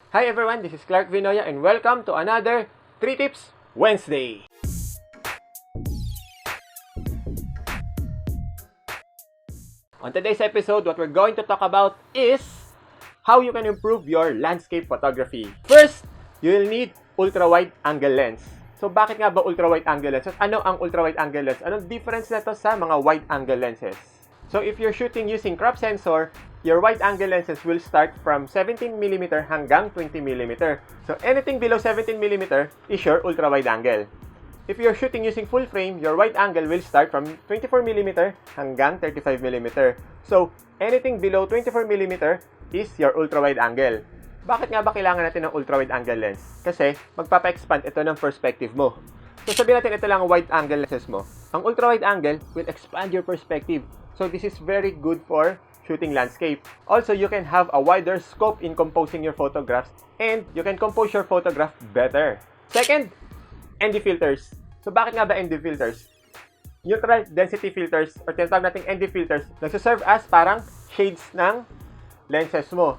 Hi everyone, this is Vinoya and welcome to another 3 Tips Wednesday. On today's episode, what we're going to talk about is how you can improve your landscape photography. First, you'll need ultra-wide angle lens. So bakit nga ba ultra-wide angle lens? At ano ang ultra-wide angle lens? Anong difference na to sa mga wide angle lenses? So if you're shooting using crop sensor, your wide angle lenses will start from 17mm hanggang 20mm. So anything below 17mm is your ultra-wide angle. If you're shooting using full frame, your wide angle will start from 24mm hanggang 35mm. So anything below 24mm is your ultra-wide angle. Bakit nga ba kailangan natin ng ultra-wide angle lens? Kasi magpapa-expand ito ng perspective mo. So sabihin natin ito lang ang wide angle lenses mo. Ang ultra-wide angle will expand your perspective. So this is very good for shooting landscape. Also, you can have a wider scope in composing your photographs and you can compose your photograph better. Second, ND filters. So bakit nga ba ND filters? Neutral density filters or tinatawag nating ND filters nagsaserve as parang shades ng lenses mo.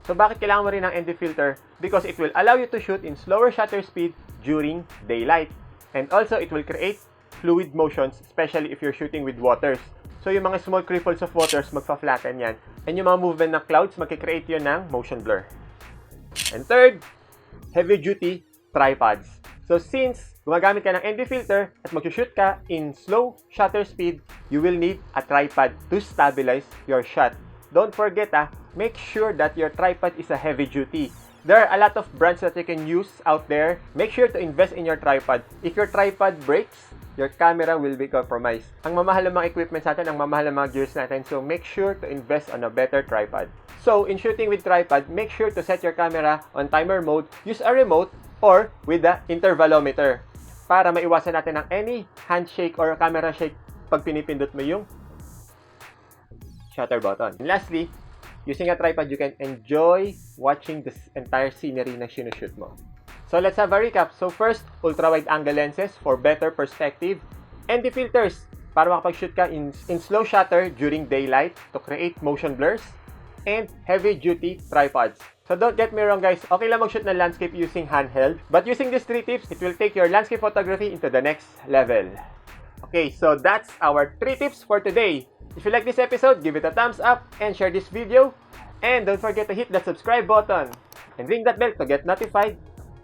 So bakit kailangan mo rin ng ND filter? Because it will allow you to shoot in slower shutter speed during daylight. And also, it will create fluid motions, especially if you're shooting with waters. So yung mga small cripples of waters, magpa-flatten yan. And yung mga movement ng clouds, magkikreate yun ng motion blur. And third, heavy-duty tripods. So since gumagamit ka ng ND filter at mag-shoot ka in slow shutter speed, you will need a tripod to stabilize your shot. Don't forget, make sure that your tripod is a heavy-duty. There are a lot of brands that you can use out there. Make sure to invest in your tripod. If your tripod breaks, your camera will be compromised. Ang mamahal ng mga equipment natin, ang mamahal ng mga gears natin. So, make sure to invest on a better tripod. So, in shooting with tripod, make sure to set your camera on timer mode. Use a remote or with the intervalometer para maiwasan natin ng any handshake or camera shake pag pinipindot mo yung shutter button. And lastly, using a tripod, you can enjoy watching this entire scenery na sinushoot mo. So let's have a recap. So first, ultra-wide angle lenses for better perspective. ND filters para makapag-shoot ka in slow shutter during daylight to create motion blurs. And heavy-duty tripods. So don't get me wrong guys, okay lang mag-shoot ng landscape using handheld. But using these 3 tips, it will take your landscape photography into the next level. Okay, so that's our 3 tips for today. If you like this episode, give it a thumbs up and share this video. And don't forget to hit the subscribe button and ring that bell to get notified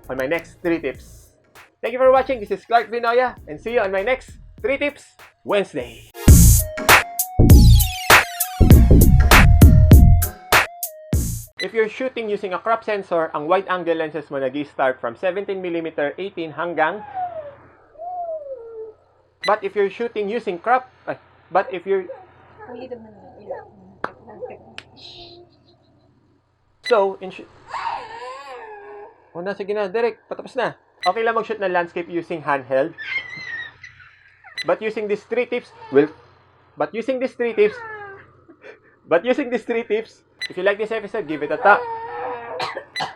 on my next 3 tips. Thank you for watching. This is Vinoya and see you on my next 3 Tips Wednesday. If you're shooting using a crop sensor, ang wide angle lenses mo nag-start from 17mm 18 hanggang. But if you're shooting using crop, So, sige na, direct, patapos na. Okay lang mag-shoot ng landscape using handheld. But using these 3 tips, if you like this episode, give it a thumbs